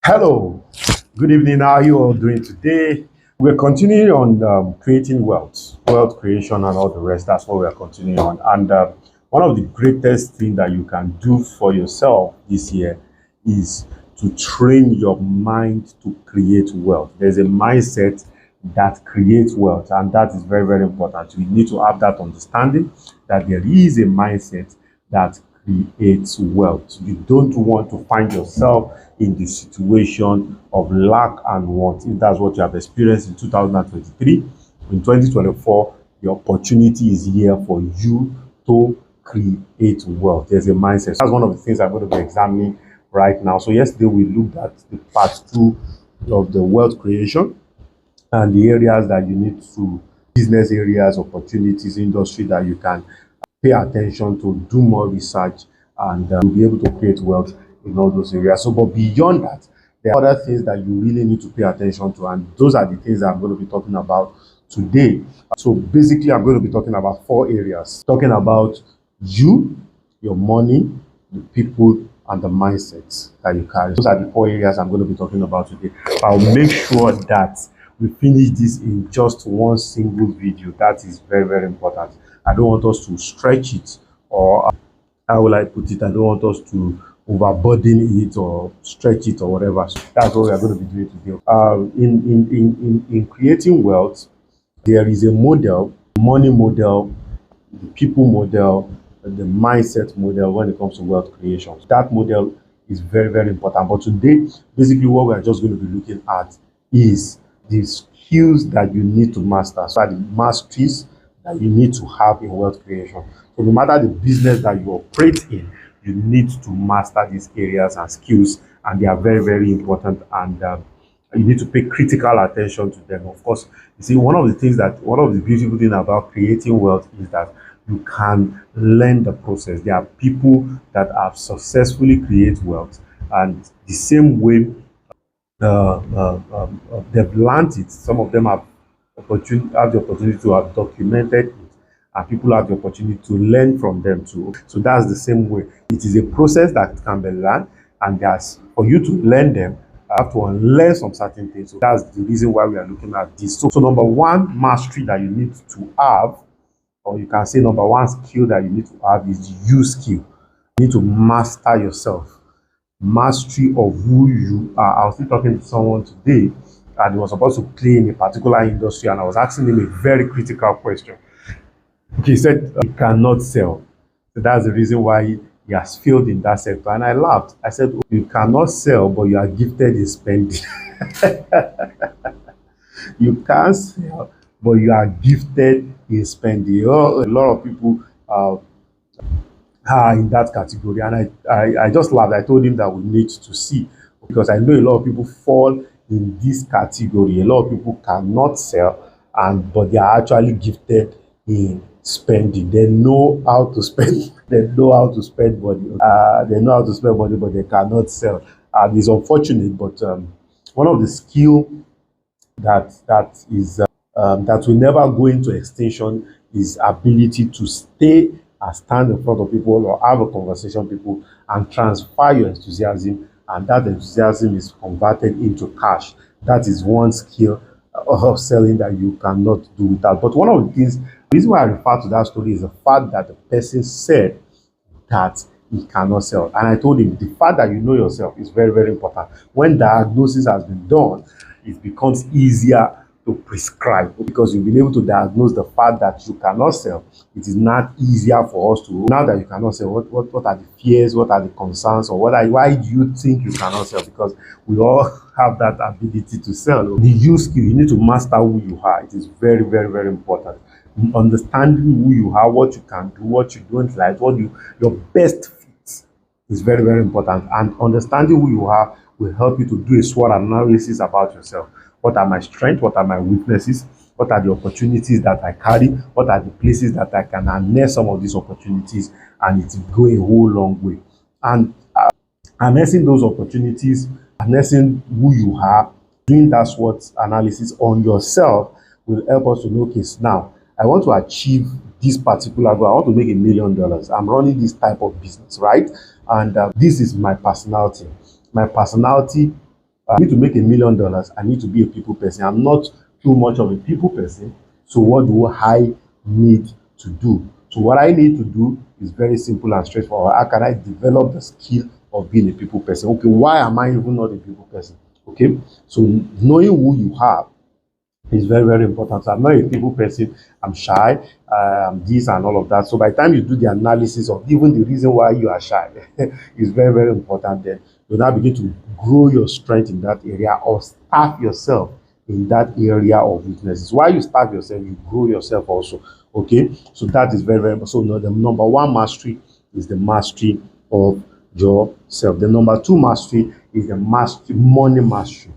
Hello, good evening. How are you all doing today? We're continuing on creating wealth creation, and all the rest. That's what we're continuing on. And one of the greatest things that you can do for yourself this year is to train your mind to create wealth. There's a mindset that creates wealth, and that is very, very important. You need to have that understanding that there is a mindset that creates wealth. You don't want to find yourself in the situation of lack and want. If that's what you have experienced in 2023, in 2024, the opportunity is here for you to create wealth. There's a mindset. That's one of the things I'm going to be examining right now. So yesterday we looked at the part two of the wealth creation and the areas that you need to, business areas, opportunities, industry that you can pay attention to, do more research, and be able to create wealth in all those areas. So, but beyond that, there are other things that you really need to pay attention to, and those are the things that I'm going to be talking about today. So, basically, I'm going to be talking about four areas, talking about you, your money, the people, and the mindsets that you carry. Those are the four areas I'm going to be talking about today. I'll make sure that we finish this in just one single video. That is very, very important. I don't want us to stretch it, or how will I put it? I don't want us to overburden it or stretch it or whatever. So that's what we are going to be doing today. In creating wealth, there is a model, money model, the people model, the mindset model when it comes to wealth creation. That model is very, very important. But today, basically, what we are just going to be looking at is the skills that you need to master. So, the masteries that you need to have in wealth creation. So, no matter the business that you operate in, you need to master these areas and skills, and they are very, very important. And you need to pay critical attention to them. Of course, you see, one of the beautiful things about creating wealth is that you can learn the process. There are people that have successfully created wealth, and the same way they've learned it. Some of them have the opportunity to have documented it, and people have the opportunity to learn from them too. So that's the same way. It is a process that can be learned, and that's for you to learn them. I have to unlearn some certain things. So that's the reason why we are looking at this. So number one mastery that you need to have, or you can say number one skill that you need to have, is you skill. You need to master yourself. Mastery of who you are. I was still talking to someone today, and he was supposed to play in a particular industry, and I was asking him a very critical question. He said he cannot sell. So that's the reason why he has failed in that sector. And I laughed. I said, oh, you cannot sell, but you are gifted in spending. You can't sell, but you are gifted in spending. Oh, a lot of people are in that category. And I just laughed. I told him that we need to see, because I know a lot of people fall in this category. A lot of people cannot sell, but they are actually gifted in spending. They know how to spend. They know how to spend money. They know how to spend money, but they cannot sell. And it's unfortunate, but one of the skill that will never go into extinction is ability to stay and stand in front of people or have a conversation with people and transfer your enthusiasm, and that enthusiasm is converted into cash. That is one skill of selling that you cannot do without. But one of the things, the reason why I refer to that story is the fact that the person said that he cannot sell. And I told him the fact that you know yourself is very, very important. When diagnosis has been done, it becomes easier to prescribe, because you've been able to diagnose the fact that you cannot sell. It is not easier for us to, now that you cannot sell, what are the fears, what are the concerns, or why do you think you cannot sell? Because we all have that ability to sell. The you skill, you need to master who you are. It is very, very, very important. Understanding who you are, what you can do, what you don't like, your best fit is very, very important. And understanding who you are will help you to do a SWOT analysis about yourself. What are my strengths? What are my weaknesses? What are the opportunities that I carry? What are the places that I can harness some of these opportunities? And it will go a whole long way. And harnessing those opportunities, harnessing who you are, doing that SWOT analysis on yourself will help us to know, okay, now I want to achieve this particular goal. I want to make $1 million. I'm running this type of business, right? And this is my personality. My personality I need to make $1 million. I need to be a people person. I'm not too much of a people person. So what do I need to do? So what I need to do is very simple and straightforward. How can I develop the skill of being a people person? Okay, why am I even not a people person? Okay, so knowing who you are is very, very important. So I'm not a people person. I'm shy. I'm this and all of that. So by the time you do the analysis of even the reason why you are shy, it's very, very important. Then you now begin to grow your strength in that area or starve yourself in that area of weaknesses. While you starve yourself, you grow yourself also. Okay, so that is very, very. So no, the number one mastery is the mastery of yourself. The number two mastery is the mastery, money mastery.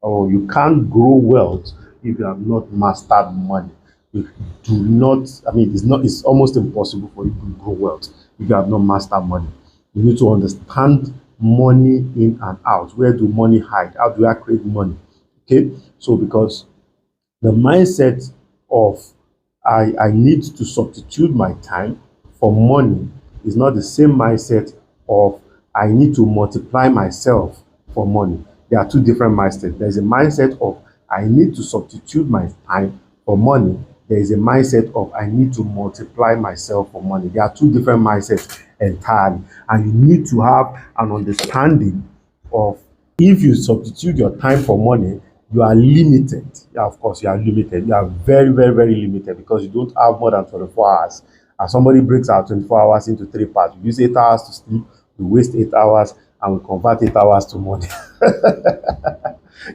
Or you can't grow wealth if you have not mastered money. You do not, I mean, it's almost impossible for you to grow wealth if you have not mastered money. You need to understand money in and out. Where do money hide? How do I create money? Okay, so because the mindset of I need to substitute my time for money is not the same mindset of I need to multiply myself for money. There are two different mindsets. There's a mindset of I need to substitute my time for money. There is a mindset of I need to multiply myself for money. There are two different mindsets entirely. And you need to have an understanding of if you substitute your time for money, you are limited. Yeah, of course, you are limited. You are very, very, very limited because you don't have more than 24 hours. And somebody breaks our 24 hours into three parts. We use 8 hours to sleep, we waste 8 hours, and we convert 8 hours to money.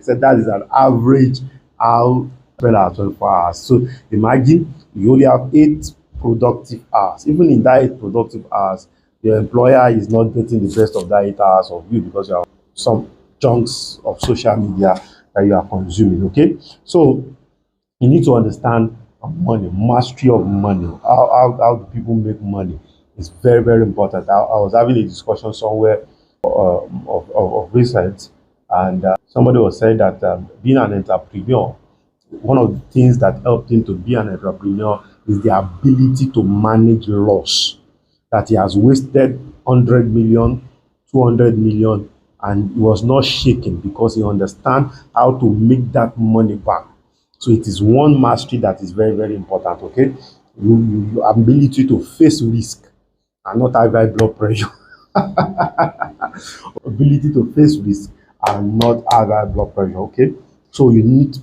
So that is an average how spend our 24 hours. So imagine you only have 8 productive hours. Even in that 8 productive hours, your employer is not getting the best of that 8 hours of you because you have some chunks of social media that you are consuming. Okay, so you need to understand money, mastery of money. How do people make money? It's very, very important. I was having a discussion somewhere of recent, and somebody was saying that being an entrepreneur, one of the things that helped him to be an entrepreneur is the ability to manage loss. That he has wasted 100 million, 200 million, and he was not shaken because he understands how to make that money back. So it is one mastery that is very, very important. Okay, your ability to face risk and not have high blood pressure. Ability to face risk and not have high blood pressure. Okay, so you need,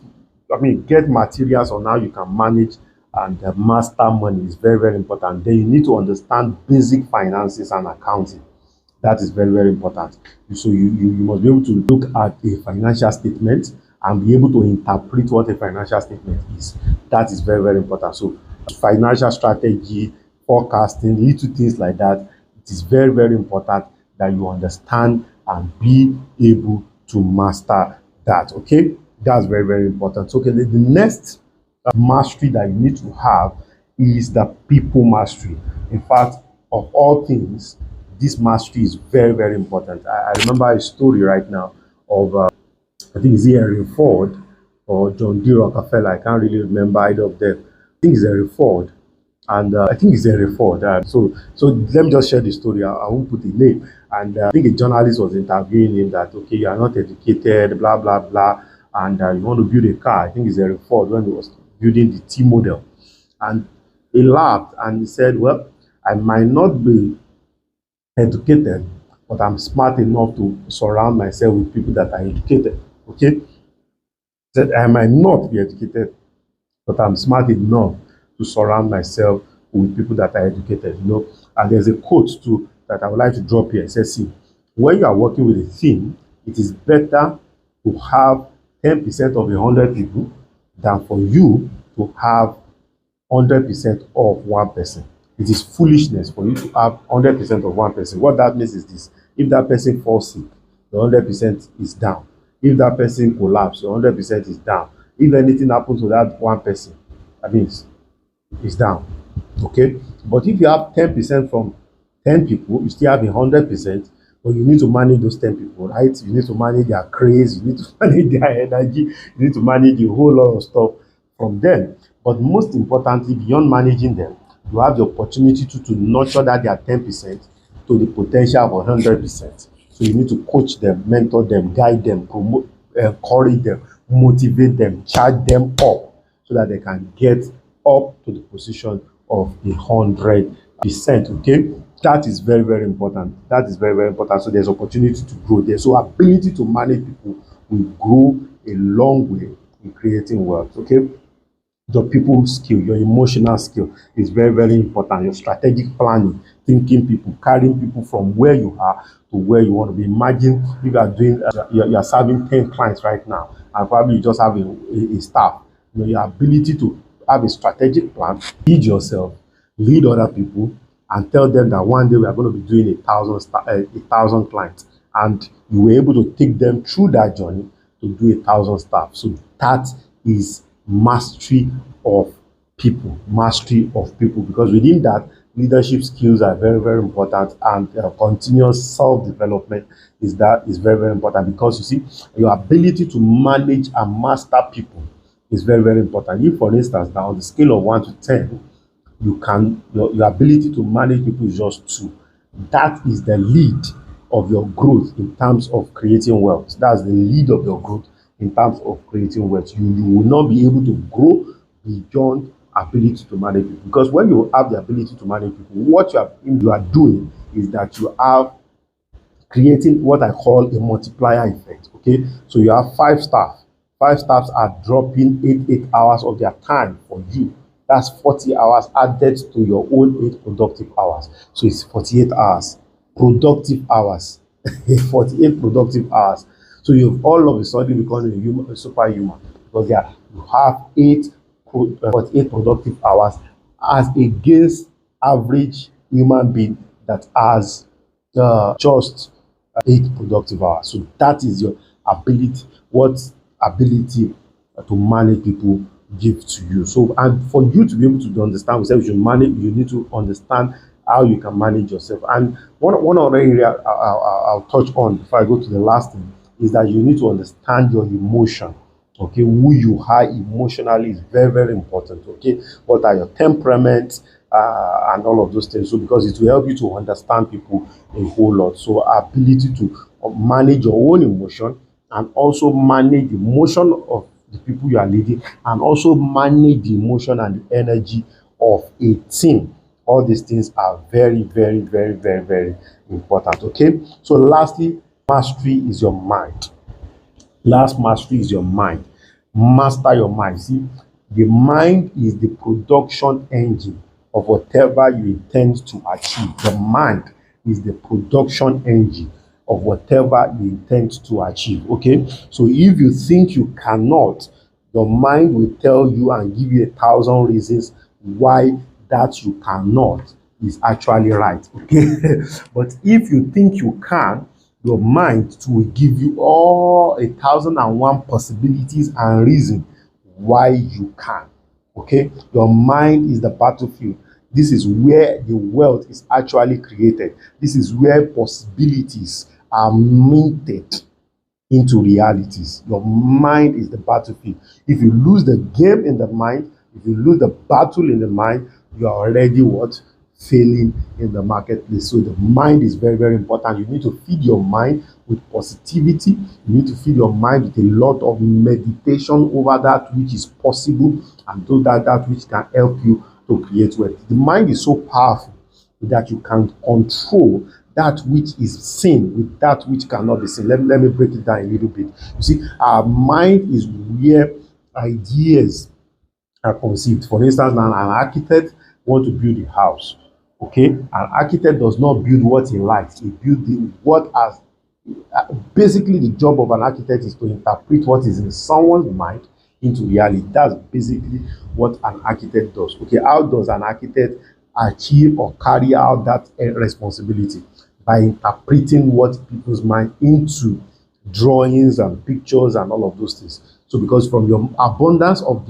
I mean, get materials on how you can manage and master money is very, very important. Then you need to understand basic finances and accounting. That is very, very important. So you must be able to look at a financial statement and be able to interpret what a financial statement is. That is very, very important. So financial strategy, forecasting, little things like that, it is very, very important that you understand and be able to master that. Okay, that's very, very important. So, okay, the next mastery that you need to have is the people mastery. In fact, of all things, this mastery is very, very important. I remember a story right now of I think it's Henry Ford or John D. Rockefeller. I can't really remember either of them. I think it's Henry Ford, and I think it's Henry Ford. So let me just share the story. I won't put the name. And I think a journalist was interviewing him that, okay, you are not educated, blah blah blah, and you want to build a car. I think it's Henry Ford when he was building the T model, and he laughed and he said, "Well, I might not be educated, but I'm smart enough to surround myself with people that are educated." Okay, said I might not be educated, but I'm smart enough to surround myself with people that are educated. And there's a quote too that I would like to drop here. It says, "See, when you are working with a team, it is better to have 10% of 100 people than for you to have 100% of one person. It is foolishness for you to have 100% of one person." What that means is this: if that person falls sick, the 100% is down. If that person collapses, the 100% is down. If anything happens to that one person, that means it's down. Okay, but if you have 10% from 10 people, you still have 100%, but you need to manage those 10 people, right? You need to manage their craze, you need to manage their energy, you need to manage a whole lot of stuff from them. But most importantly, beyond managing them, you have the opportunity to nurture that their 10% to the potential of 100%. So you need to coach them, mentor them, guide them, promote, encourage them, motivate them, charge them up so that they can get up to the position of 100%. Okay, that is very, very important. That is very, very important. So there's opportunity to grow there. So ability to manage people will grow a long way in creating wealth. Okay, your people skill, your emotional skill is very, very important. Your strategic planning, thinking people, carrying people from where you are to where you want to be. Imagine if you are doing, you are serving 10 clients right now, and probably you just have a staff. You know, your ability to have a strategic plan, lead yourself, lead other people, and tell them that one day we are going to be doing 1,000 clients, and you were able to take them through that journey to do 1,000 staff. So that is mastery of people, mastery of people, because within that, leadership skills are very, very important, and continuous self-development is very, very important, because you see, your ability to manage and master people is very, very important. If, for instance, now on the scale of 1 to 10, your ability to manage people is just 2. That is the lead of your growth in terms of creating wealth. That's the lead of your growth in terms of creating wealth. You will not be able to grow beyond ability to manage people, because when you have the ability to manage people, what you are doing is that you are creating what I call a multiplier effect. Okay, so you have 5 staff. 5 staffs are dropping 8 hours of their time for you. That's 40 hours added to your own 8 productive hours. So it's 48 hours, productive hours, 48 productive hours. So you've all of a sudden become a superhuman, because you have 48 productive hours as against average human being that has just 8 productive hours. So that is your ability. What ability to manage people give to you. So, and for you to be able to understand yourself, you need to understand how you can manage yourself. And one other area I'll touch on before I go to the last thing is that you need to understand your emotion. Okay, who you are emotionally is very, very important. Okay, what are your temperaments and all of those things. So because it will help you to understand people a whole lot. So ability to manage your own emotion, and also manage the emotion of the people you are leading, and also manage the emotion and the energy of a team. All these things are very, very, very, very, very important. Okay, so lastly, mastery is your mind. Last mastery is your mind. Master your mind. See, the mind is the production engine of whatever you intend to achieve. The mind is the production engine of whatever you intend to achieve. Okay, so if you think you cannot, your mind will tell you and give you 1,000 reasons why that you cannot is actually right. Okay, but if you think you can, your mind will give you all 1,001 possibilities and reasons why you can. Okay, your mind is the battlefield. This is where the wealth is actually created. This is where possibilities are minted into realities. Your mind is the battlefield. If you lose the game in the mind, if you lose the battle in the mind, you are already what? Failing in the marketplace. So the mind is very, very important. You need to feed your mind with positivity. You need to feed your mind with a lot of meditation over that which is possible, and do that which can help you to create wealth. The mind is so powerful that you can control that which is seen with that which cannot be seen. Let me break it down a little bit. You see, our mind is where ideas are conceived. For instance, now an architect wants to build a house. Okay, an architect does not build what he likes. He builds what has basically the job of an architect is to interpret what is in someone's mind into reality. That's basically what an architect does. Okay, how does an architect achieve or carry out that responsibility? By interpreting what people's mind into drawings and pictures and all of those things. So because from your abundance of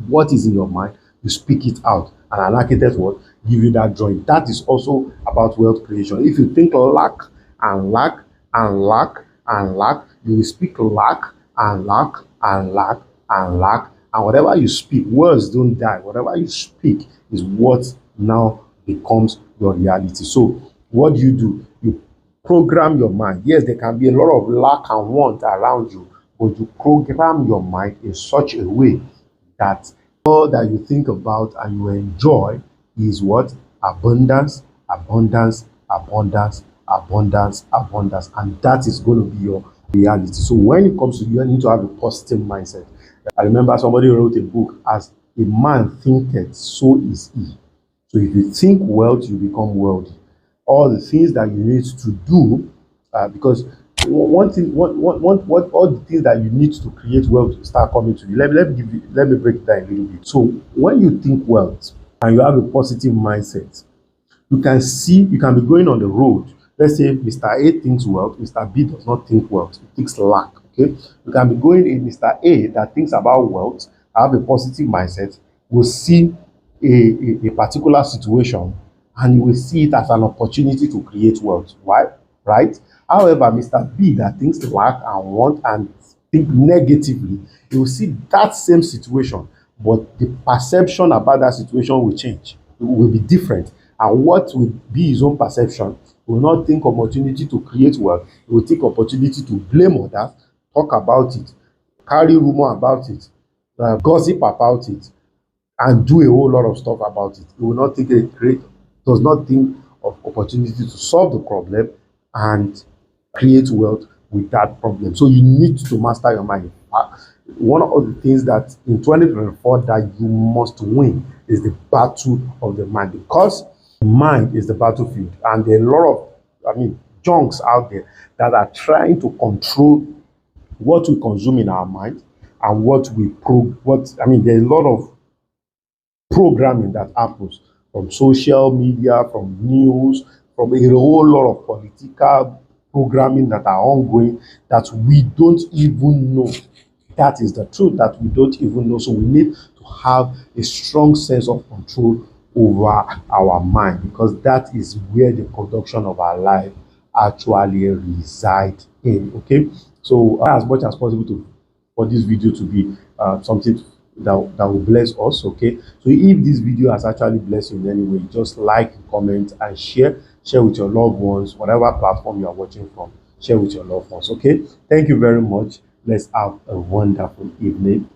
what is in your mind, you speak it out, and an architect will give you that drawing. That is also about wealth creation. If you think lack and lack and lack and lack, you will speak lack and lack and lack and lack, and whatever you speak, words don't die. Whatever you speak is what now becomes your reality. So what do? You program your mind. Yes, there can be a lot of lack and want around you, but you program your mind in such a way that all that you think about and you enjoy is what? Abundance, abundance, abundance, abundance, abundance. And that is going to be your reality. So when it comes to you need to have a positive mindset. I remember somebody wrote a book, As a Man Thinketh, so is he. So if you think wealth, you become wealthy. All the things that you need to do, because one thing, what all the things that you need to create wealth start coming to you. Let me break it down a little bit. So when you think wealth and you have a positive mindset, you can be going on the road. Let's say Mr. A thinks wealth, Mr. B does not think wealth, he thinks lack. Okay, you can be going in Mr. A that thinks about wealth, have a positive mindset, will see a particular situation and you will see it as an opportunity to create wealth. Why? Right? However, Mr. B that thinks lack and want and think negatively, you will see that same situation, but the perception about that situation will change. It will be different. And what will be his own perception? He will not think opportunity to create wealth. He will think opportunity to blame others, talk about it, carry rumor about it, gossip about it, and do a whole lot of stuff about it. He will not think does not think of opportunity to solve the problem and create wealth with that problem. So you need to master your mind. One of the things that in 2024 that you must win is the battle of the mind, because the mind is the battlefield, and there are a lot of, junks out there that are trying to control what we consume in our mind and there's a lot of programming that happens from social media, from news, from a whole lot of political programming that are ongoing that we don't even know. That is the truth, that we don't even know. So we need to have a strong sense of control over our mind, because that is where the production of our life actually reside in. Okay, so as much as possible for this video to be something that will bless us. Okay, so if this video has actually blessed you in any way, just like, comment, and share with your loved ones, whatever platform you are watching from. Share with your loved ones. Okay, thank you very much. Let's have a wonderful evening.